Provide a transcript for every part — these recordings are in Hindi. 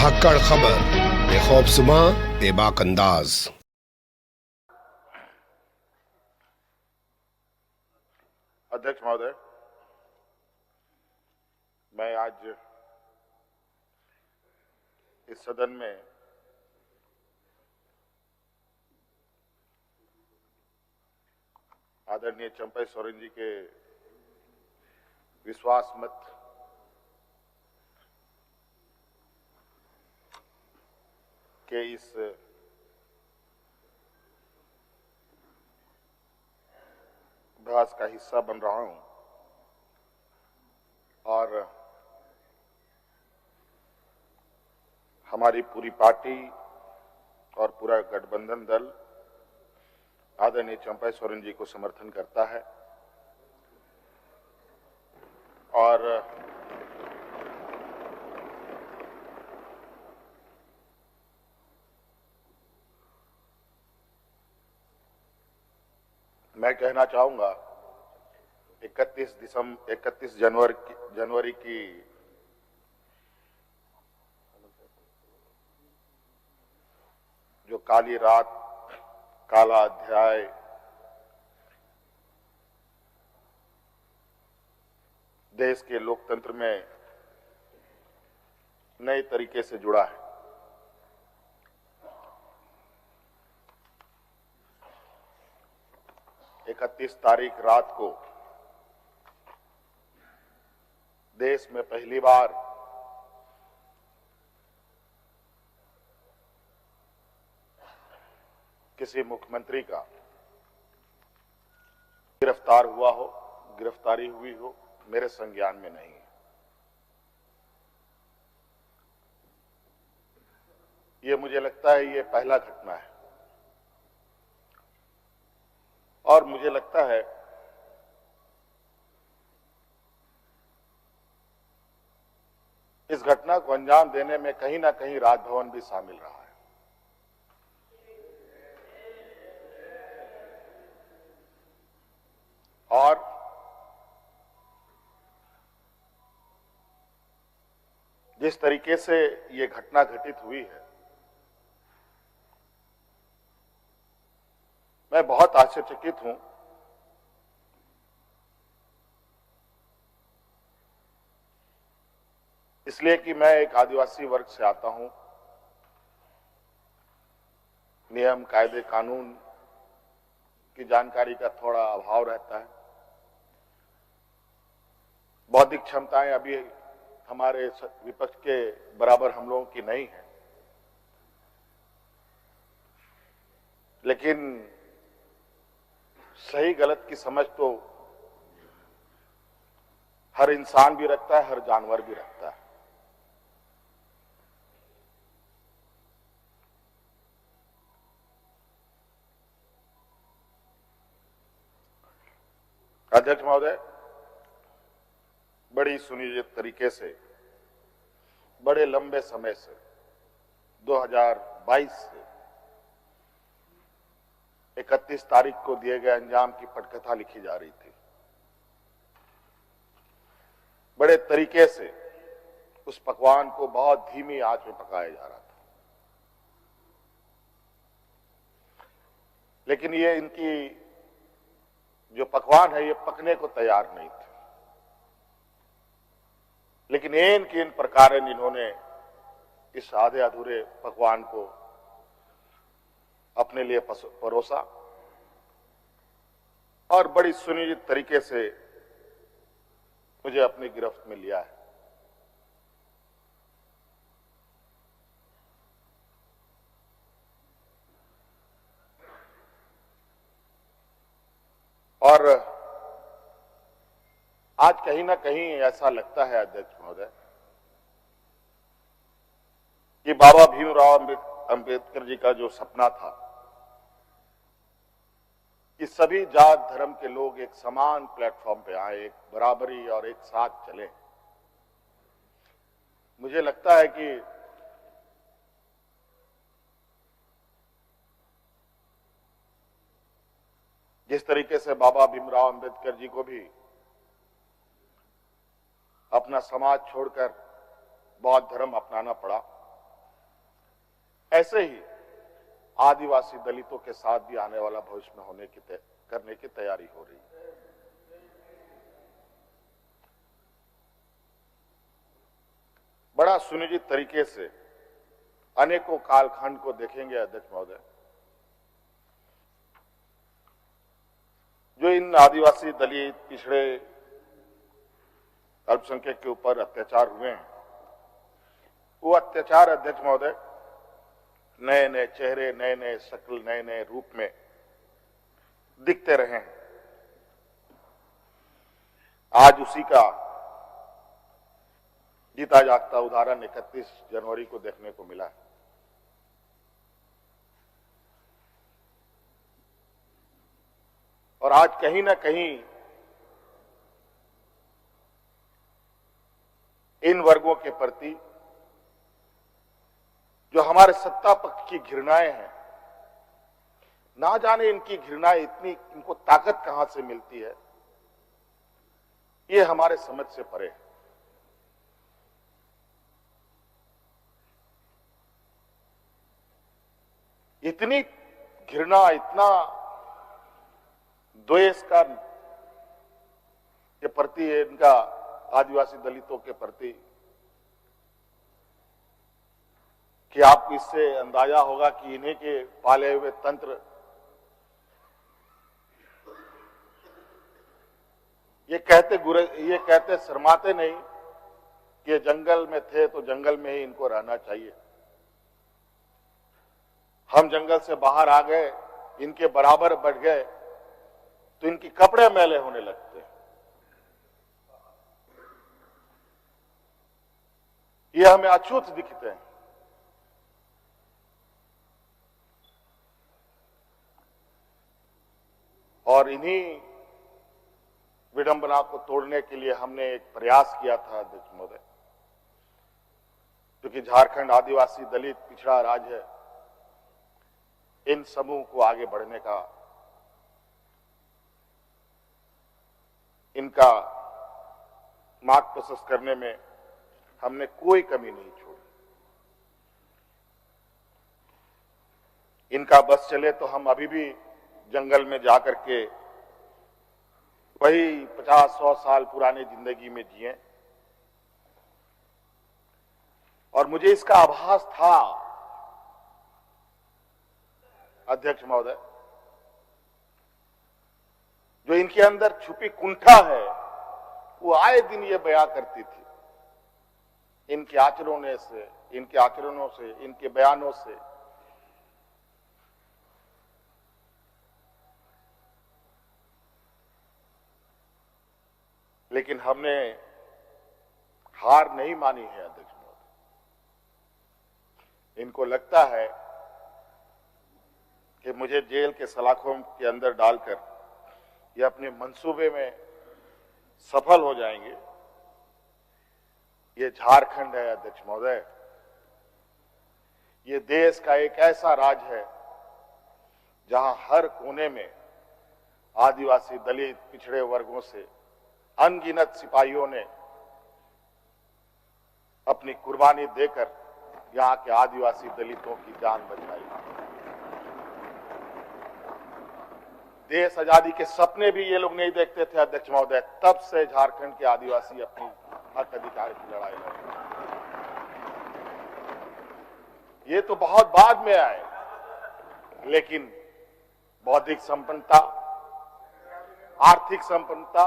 धाकड़ खबर बेखौफजुमा बेबाक अंदाज। अध्यक्ष महोदय, मैं आज इस सदन में आदरणीय चंपई सोरेन जी के विश्वास मत के इस बहस का हिस्सा बन रहा हूं और हमारी पूरी पार्टी और पूरा गठबंधन दल आदरणीय चंपई सोरेन जी को समर्थन करता है और मैं कहना चाहूंगा 31 जनवरी की जो काली रात, काला अध्याय देश के लोकतंत्र में नए तरीके से जुड़ा है। इकतीस तारीख रात को देश में पहली बार किसी मुख्यमंत्री का गिरफ्तारी हुई हो, मेरे संज्ञान में नहीं है। ये मुझे लगता है ये पहला घटना है और मुझे लगता है इस घटना को अंजाम देने में कहीं ना कहीं राजभवन भी शामिल रहा है। और जिस तरीके से ये घटना घटित हुई है, मैं बहुत आश्चर्यचकित हूं। इसलिए कि मैं एक आदिवासी वर्ग से आता हूं। नियम, कायदे, कानून की जानकारी का थोड़ा अभाव रहता है। बौद्धिक क्षमताएं अभी हमारे विपक्ष के बराबर हम लोगों की नहीं है, लेकिन सही गलत की समझ तो हर इंसान भी रखता है, हर जानवर भी रखता है। अध्यक्ष महोदय, बड़ी सुनियोजित तरीके से, बड़े लंबे समय से 2022 से 31 तारीख को दिए गए अंजाम की पटकथा लिखी जा रही थी। बड़े तरीके से उस पकवान को बहुत धीमी आंच में पकाया जा रहा था, लेकिन ये इनकी जो पकवान है ये पकने को तैयार नहीं थे। लेकिन इन प्रकार इन्होंने इस आधे अधूरे पकवान को अपने लिए परोसा और बड़ी सुनियोजित तरीके से मुझे अपनी गिरफ्त में लिया है। और आज कहीं ना कहीं ऐसा लगता है अध्यक्ष महोदय कि बाबा भीमराव अंबेडकर जी का जो सपना था कि सभी जात धर्म के लोग एक समान प्लेटफॉर्म पे आए, एक बराबरी और एक साथ चले, मुझे लगता है कि जिस तरीके से बाबा भीमराव अंबेडकर जी को भी अपना समाज छोड़कर बौद्ध धर्म अपनाना पड़ा, ऐसे ही आदिवासी दलितों के साथ भी आने वाला भविष्य में करने की तैयारी हो रही है। बड़ा सुनिश्चित तरीके से अनेकों कालखंड को देखेंगे अध्यक्ष महोदय, जो इन आदिवासी दलित पिछड़े अल्पसंख्यक के ऊपर अत्याचार हुए हैं, वो अत्याचार अध्यक्ष महोदय नए नए चेहरे, नए नए शक्ल, नए नए रूप में दिखते रहे हैं। आज उसी का जीता जागता उदाहरण 31 जनवरी को देखने को मिला है। और आज कहीं ना कहीं इन वर्गों के प्रति जो हमारे सत्ता पक्ष की घृणाएं हैं, ना जाने इनकी घृणाएं इनको ताकत कहां से मिलती है, ये हमारे समझ से परे है। इतनी घृणा, इतना द्वेष के प्रति इनका आदिवासी दलितों के प्रति कि आपको इससे अंदाजा होगा कि इन्हीं के पाले हुए तंत्र ये कहते शर्माते नहीं कि जंगल में थे तो जंगल में ही इनको रहना चाहिए। हम जंगल से बाहर आ गए, इनके बराबर बढ़ गए तो इनके कपड़े मैले होने लगते हैं। ये हमें अछूत दिखते हैं। और इन्हीं विडंबना को तोड़ने के लिए हमने एक प्रयास किया था अध्यक्ष महोदय, क्योंकि झारखंड आदिवासी दलित पिछड़ा राज्य है, इन समूह को आगे बढ़ने का, इनका मार्ग प्रशस्त करने में हमने कोई कमी नहीं छोड़ी। इनका बस चले तो हम अभी भी जंगल में जाकर के वही 50-100 साल पुरानी जिंदगी में जिए। और मुझे इसका आभास था अध्यक्ष महोदय, जो इनके अंदर छुपी कुंठा है वो आए दिन ये बयां करती थी। इनके आचरणों से, इनके बयानों से लेकिन हमने हार नहीं मानी है अध्यक्ष महोदय। इनको लगता है कि मुझे जेल के सलाखों के अंदर डालकर ये अपने मंसूबे में सफल हो जाएंगे। ये झारखंड है अध्यक्ष महोदय, ये देश का एक ऐसा राज्य है जहां हर कोने में आदिवासी दलित पिछड़े वर्गों से अनगिनत सिपाहियों ने अपनी कुर्बानी देकर यहां के आदिवासी दलितों की जान बचाई। देश आजादी के सपने भी ये लोग नहीं देखते थे अध्यक्ष महोदय, तब से झारखंड के आदिवासी अपनी हक अधिकार की लड़ाई लड़े। ये तो बहुत बाद में आए, लेकिन बौद्धिक संपन्नता, आर्थिक संपन्नता,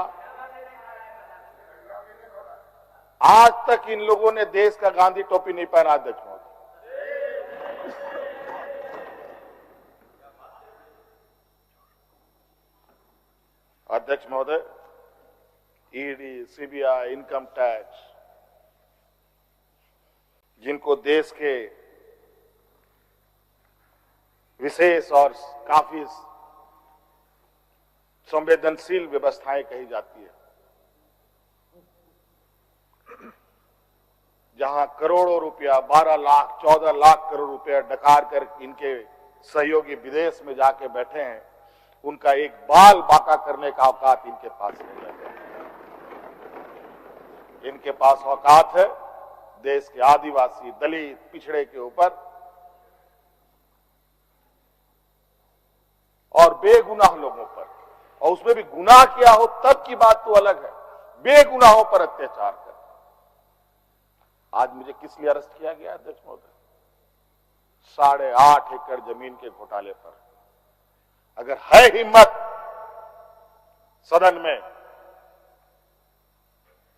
आज तक इन लोगों ने देश का गांधी टोपी नहीं पहना अध्यक्ष महोदय। अध्यक्ष महोदय, ईडी, सीबीआई, इनकम टैक्स, जिनको देश के विशेष और काफी संवेदनशील व्यवस्थाएं कही जाती है, जहां करोड़ों रुपया, 12 लाख 14 लाख करोड़ रुपया डकार कर इनके सहयोगी विदेश में जाके बैठे हैं, उनका एक बाल बाका करने का औकात इनके पास नहीं है। इनके पास औकात है देश के आदिवासी दलित पिछड़े के ऊपर और बेगुनाह लोगों पर, और उसमें भी गुनाह किया हो तब की बात तो अलग है, बेगुनाहों पर अत्याचार कर। आज मुझे किस लिए अरेस्ट किया गया अध्यक्ष महोदय? 8.5 एकड़ जमीन के घोटाले पर। अगर है हिम्मत सदन में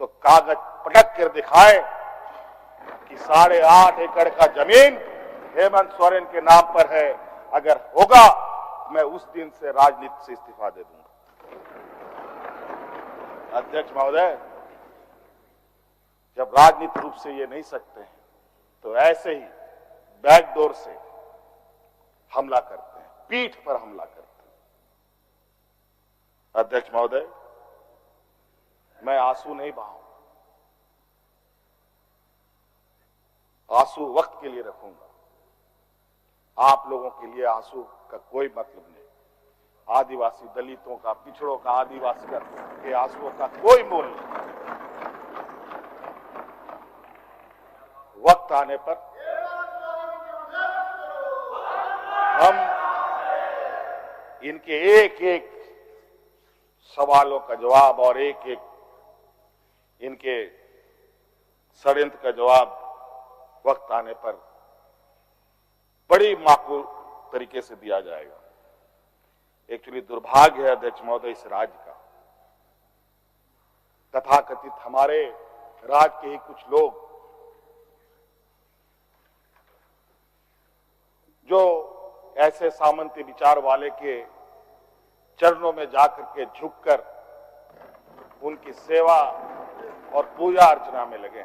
तो कागज पटक कर दिखाए कि 8.5 एकड़ का जमीन हेमंत सोरेन के नाम पर है। अगर होगा मैं उस दिन से राजनीति से इस्तीफा दे दूंगा। अध्यक्ष महोदय, जब राजनीतिक रूप से ये नहीं सकते हैं तो ऐसे ही बैकडोर से हमला करते हैं, पीठ पर हमला करते हैं। अध्यक्ष महोदय, मैं आंसू नहीं बहाऊं, आंसू वक्त के लिए रखूंगा। आप लोगों के लिए आंसू का कोई मतलब नहीं। आदिवासी दलितों का, पिछड़ों का, आदिवासी के आंसुओं का कोई मोल नहीं। वक्त आने पर हम इनके एक एक सवालों का जवाब और एक एक इनके षड्यंत्र का जवाब वक्त आने पर बड़ी माकूल तरीके से दिया जाएगा। एक्चुअली दुर्भाग्य है अध्यक्ष महोदय इस राज्य का, तथाकथित हमारे राज्य के ही कुछ लोग जो ऐसे सामंती विचार वाले के चरणों में जाकर के झुककर उनकी सेवा और पूजा अर्चना में लगे।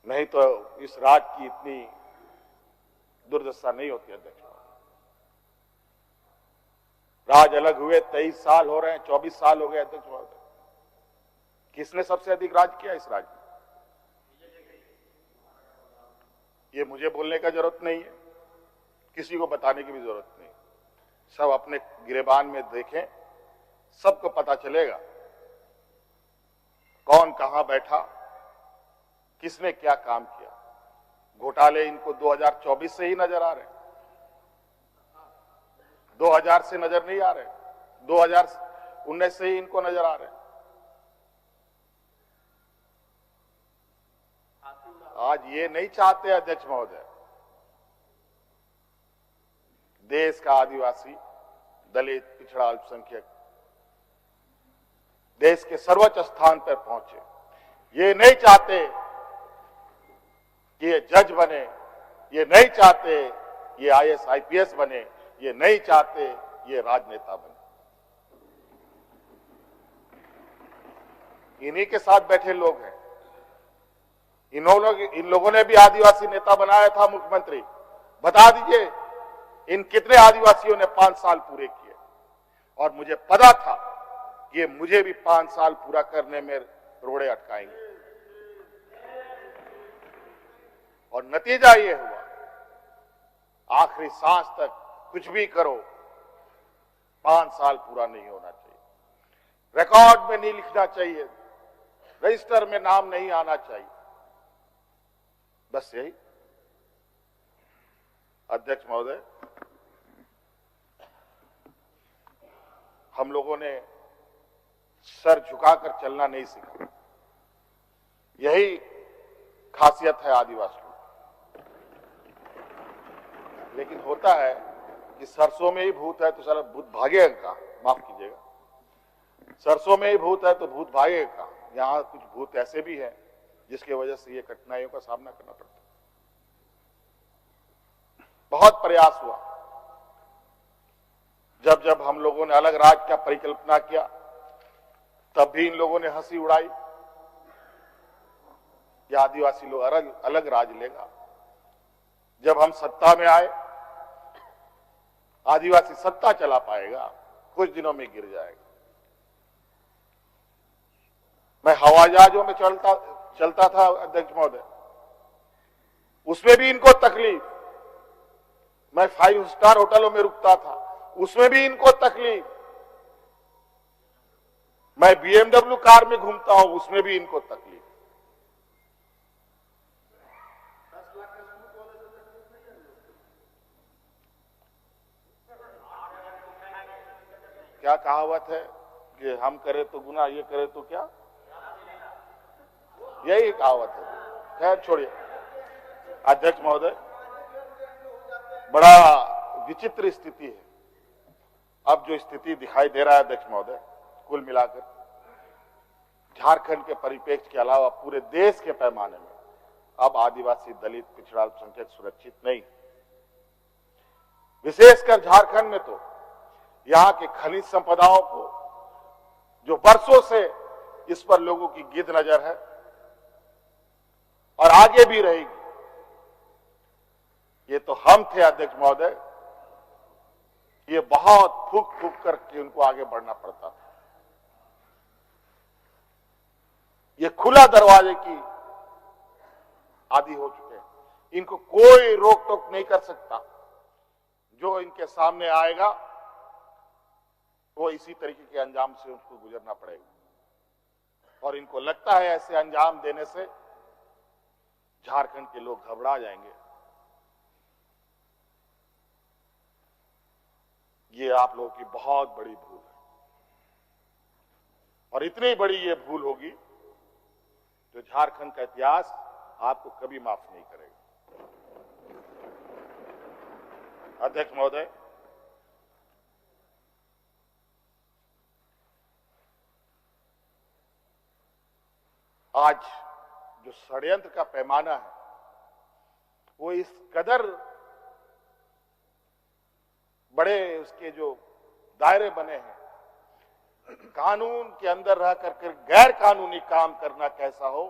नहीं तो इस राज्य की इतनी दुर्दशा नहीं होती अध्यक्ष। राज अलग हुए 23 साल हो रहे हैं, 24 साल हो गए अध्यक्ष महोदय। किसने सबसे अधिक राज किया इस राज्य में? ये मुझे बोलने का जरूरत नहीं है, किसी को बताने की भी जरूरत नहीं। सब अपने गिरेबान में देखें, सबको पता चलेगा कौन कहां बैठा, किसने क्या काम किया। घोटाले इनको 2024 से ही नजर आ रहे हैं, 2000 से नजर नहीं आ रहे, 2019 से ही इनको नजर आ रहे हैं। आज ये नहीं चाहते अध्यक्ष महोदय, देश का आदिवासी, दलित, पिछड़ा, अल्पसंख्यक देश के सर्वोच्च स्थान पर पहुंचे। ये नहीं चाहते कि ये जज बने, ये नहीं चाहते ये आईएएस आईपीएस बने, ये नहीं चाहते ये राजनेता बने। इन्हीं के साथ बैठे लोग हैं। इन लोगों ने भी आदिवासी नेता बनाया था मुख्यमंत्री। बता दीजिए इन कितने आदिवासियों ने 5 साल पूरे किए। और मुझे पता था कि ये मुझे भी 5 साल पूरा करने में रोड़े अटकाएंगे, और नतीजा ये हुआ आखिरी सांस तक कुछ भी करो 5 साल पूरा नहीं होना चाहिए, रिकॉर्ड में नहीं लिखना चाहिए, रजिस्टर में नाम नहीं आना चाहिए। बस यही। अध्यक्ष महोदय, हम लोगों ने सर झुकाकर चलना नहीं सीखा। यही खासियत है आदिवासियों। लेकिन होता है कि सरसों में ही भूत है तो सारा भूत भागेगा का, माफ कीजिएगा, सरसों में ही भूत है तो भूत भागेगा का। यहां कुछ भूत ऐसे भी हैं जिसकी वजह से ये कठिनाइयों का सामना करना पड़ता है। बहुत प्रयास हुआ, जब जब हम लोगों ने अलग राज्य का परिकल्पना किया तब भी इन लोगों ने हंसी उड़ाई कि आदिवासी लोग अलग राज्य लेगा। जब हम सत्ता में आए, आदिवासी सत्ता चला पाएगा, कुछ दिनों में गिर जाएगा। मैं हवाई जहाजों में चलता था अध्यक्ष महोदय, उसमें भी इनको तकलीफ। मैं 5 स्टार होटलों में रुकता था, उसमें भी इनको तकलीफ। मैं बीएमडब्ल्यू कार में घूमता हूं, उसमें भी इनको तकलीफ। क्या कहावत है कि हम करें तो गुनाह, ये करे तो क्या, यही कहावत है। खैर छोड़िए। अध्यक्ष महोदय, बड़ा विचित्र स्थिति है। अब जो स्थिति दिखाई दे रहा है अध्यक्ष महोदय, कुल मिलाकर झारखंड के परिप्रेक्ष्य के अलावा पूरे देश के पैमाने में अब आदिवासी, दलित, पिछड़ा, अल्पसंख्यक सुरक्षित नहीं। विशेषकर झारखंड में तो यहां के खनिज संपदाओं को, जो वर्षों से इस पर लोगों की गिद्ध नजर है और आगे भी रहेगी। ये तो हम थे अध्यक्ष महोदय, ये बहुत फूक फूक करके उनको आगे बढ़ना पड़ता था। ये खुला दरवाजे की आदि हो चुके हैं। इनको कोई रोक टोक नहीं कर सकता। जो इनके सामने आएगा वो इसी तरीके के अंजाम से उनको गुजरना पड़ेगा। और इनको लगता है ऐसे अंजाम देने से झारखंड के लोग घबरा जाएंगे। ये आप लोगों की बहुत बड़ी भूल है, और इतनी बड़ी ये भूल होगी जो झारखंड का इतिहास आपको कभी माफ नहीं करेगा। अध्यक्ष महोदय, आज जो षड्यंत्र का पैमाना है वो इस कदर बड़े उसके जो दायरे बने हैं। कानून के अंदर रह कर गैर कानूनी काम करना कैसा हो,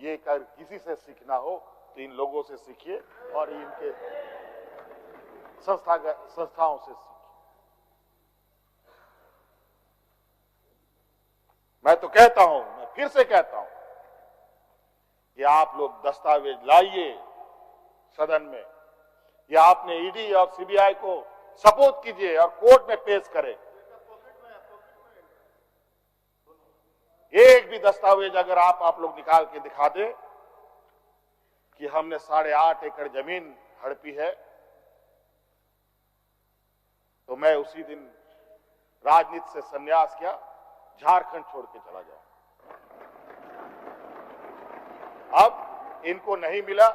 ये कर किसी से सीखना हो तो इन लोगों से सीखिए और इनके संस्थाओं से सीखिए। मैं तो कहता हूं, मैं फिर से कहता हूं कि आप लोग दस्तावेज लाइए सदन में, या आपने ईडी और सीबीआई को सपोर्ट कीजिए और कोर्ट में पेश करें। एक भी दस्तावेज अगर आप लोग निकाल के दिखा दें कि हमने 8.5 एकड़ जमीन हड़पी है, तो मैं उसी दिन राजनीति से संन्यास किया, झारखंड छोड़ के चला जाऊं। अब इनको नहीं मिला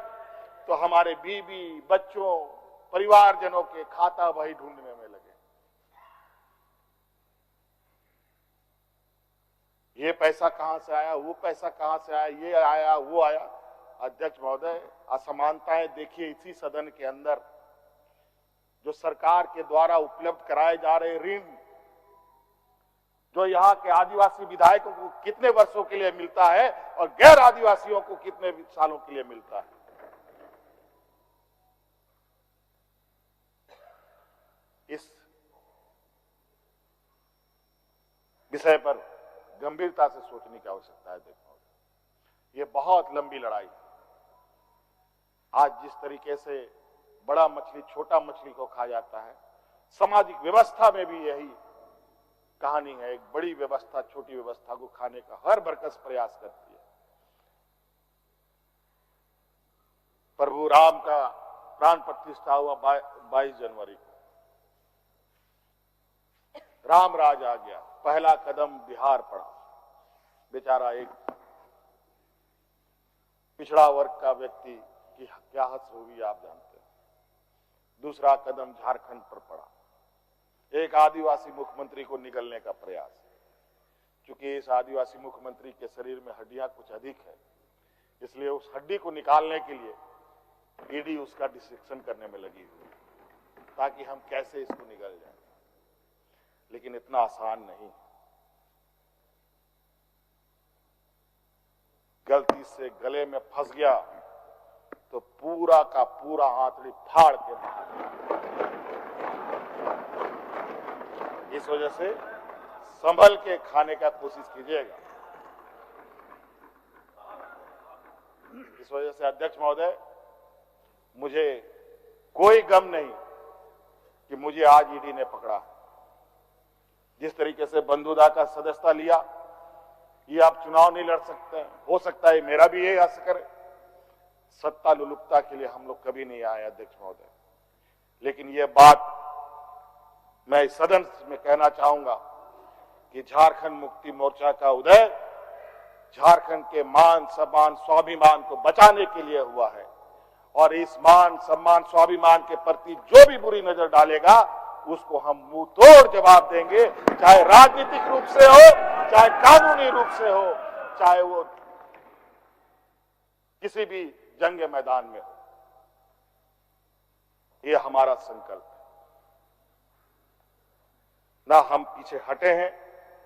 तो हमारे बीवी, बच्चों, परिवारजनों के खाता बही ढूंढने में लगे। ये पैसा कहां से आया, वो पैसा कहां से आया, ये आया, वो आया। अध्यक्ष महोदय, असमानताएं देखिए इसी सदन के अंदर। जो सरकार के द्वारा उपलब्ध कराए जा रहे ऋण, जो यहाँ के आदिवासी विधायकों को कितने वर्षों के लिए मिलता है और गैर आदिवासियों को कितने सालों के लिए मिलता है। इस विषय पर गंभीरता से सोचने की आवश्यकता है। देखो, ये बहुत लंबी लड़ाई है। आज जिस तरीके से बड़ा मछली छोटा मछली को खा जाता है, सामाजिक व्यवस्था में भी यही कहानी है। एक बड़ी व्यवस्था छोटी व्यवस्था को खाने का हर बरकस प्रयास करती है। प्रभु राम का प्राण प्रतिष्ठा हुआ 22 जनवरी को। राम राज आ गया, पहला कदम बिहार पड़ा। बेचारा एक पिछड़ा वर्ग का व्यक्ति की क्या हद होगी आप जानते हैं। दूसरा कदम झारखंड पर पड़ा, एक आदिवासी मुख्यमंत्री को निगलने का प्रयास। क्योंकि इस आदिवासी मुख्यमंत्री के शरीर में हड्डियां कुछ अधिक है, इसलिए उस हड्डी को निकालने के लिए ईडी उसका डिसेक्शन करने में लगी हुई, ताकि हम कैसे इसको निगल जाए। लेकिन इतना आसान नहीं। गलती से गले में फंस गया तो पूरा का पूरा आंतड़ी फाड़ के बाहर। इस वजह से संभल के खाने का कोशिश कीजिएगा। इस वजह से अध्यक्ष महोदय, मुझे कोई गम नहीं कि मुझे आज ईडी ने पकड़ा। जिस तरीके से बंधुदा का सदस्यता लिया, ये आप चुनाव नहीं लड़ सकते हैं। हो सकता है मेरा भी यही आशा करे। सत्ता लुलुपता के लिए हम लोग कभी नहीं आए अध्यक्ष महोदय। लेकिन ये बात मैं इस सदन में कहना चाहूंगा कि झारखंड मुक्ति मोर्चा का उदय झारखंड के मान सम्मान स्वाभिमान को बचाने के लिए हुआ है और इस मान सम्मान स्वाभिमान के प्रति जो भी बुरी नजर डालेगा उसको हम मुंह तोड़ जवाब देंगे, चाहे राजनीतिक रूप से हो, चाहे कानूनी रूप से हो, चाहे वो किसी भी जंग मैदान में हो। ये हमारा संकल्प है। ना हम पीछे हटे हैं,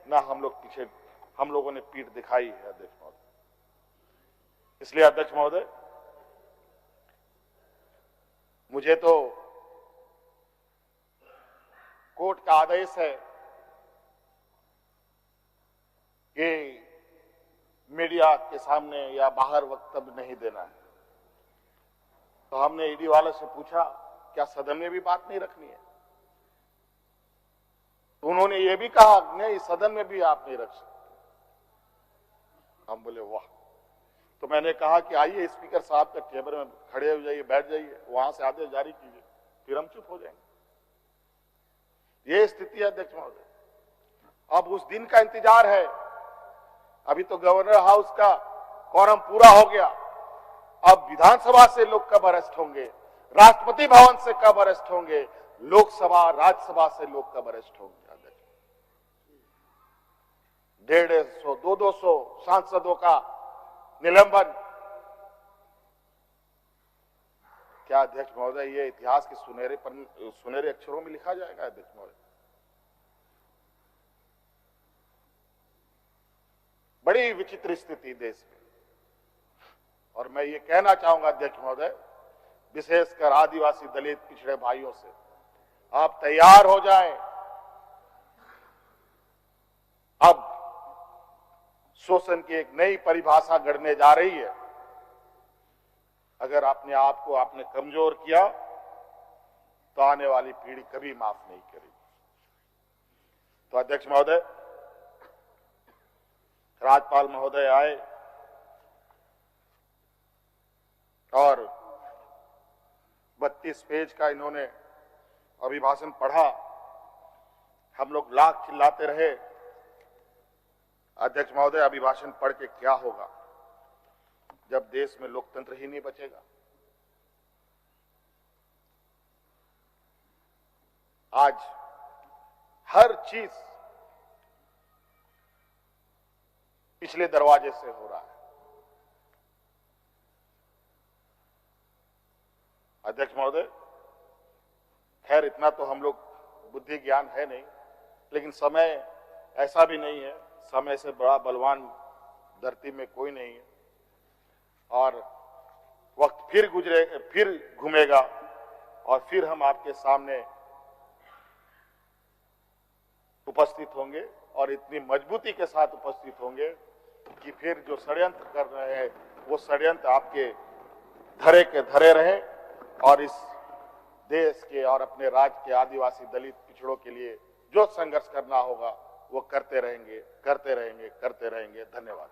ना हम लोगों ने पीठ दिखाई है अध्यक्ष महोदय। इसलिए अध्यक्ष महोदय, मुझे तो कोर्ट का आदेश है कि मीडिया के सामने या बाहर वक्तव्य नहीं देना है। तो हमने ईडी वाले से पूछा क्या सदन में भी बात नहीं रखनी है? तो उन्होंने ये भी कहा नहीं, सदन में भी आप नहीं रख सकते। हम बोले वाह। तो मैंने कहा कि आइए स्पीकर साहब के टेबल में खड़े हो जाइए, बैठ जाइए, वहां से आदेश जारी कीजिए, फिर हम चुप हो जाएंगे। ये स्थिति है अध्यक्ष महोदय। अब उस दिन का इंतजार है। अभी तो गवर्नर हाउस का quorum पूरा हो गया। अब विधानसभा से लोग कब अरेस्ट होंगे, राष्ट्रपति भवन से कब अरेस्ट होंगे, लोकसभा राज्यसभा से लोग कब अरेस्ट होंगे? 150, 200 सांसदों का निलंबन। क्या अध्यक्ष महोदय ये इतिहास के सुनहरे अक्षरों में लिखा जाएगा? अध्यक्ष महोदय, बड़ी विचित्र स्थिति देश में। और मैं ये कहना चाहूंगा अध्यक्ष महोदय, विशेषकर आदिवासी दलित पिछड़े भाइयों से, आप तैयार हो जाएं। अब शोषण की एक नई परिभाषा गढ़ने जा रही है। अगर अपने आप को आपने कमजोर किया तो आने वाली पीढ़ी कभी माफ नहीं करेगी। तो अध्यक्ष महोदय, राज्यपाल महोदय आए और 32 पेज का इन्होंने अभिभाषण पढ़ा। हम लोग लाख चिल्लाते रहे। अध्यक्ष महोदय, अभिभाषण पढ़ के क्या होगा जब देश में लोकतंत्र ही नहीं बचेगा? आज हर चीज पिछले दरवाजे से हो रहा है। अध्यक्ष महोदय, खैर इतना तो हम लोग बुद्धि ज्ञान है नहीं, लेकिन समय ऐसा भी नहीं है, समय से बड़ा बलवान धरती में कोई नहीं है। और वक्त फिर घूमेगा और फिर हम आपके सामने उपस्थित होंगे और इतनी मजबूती के साथ उपस्थित होंगे कि फिर जो षड्यंत्र कर रहे हैं वो षड्यंत्र आपके धरे के धरे रहे और इस देश के और अपने राज्य के आदिवासी दलित पिछड़ों के लिए जो संघर्ष करना होगा वो करते रहेंगे। धन्यवाद।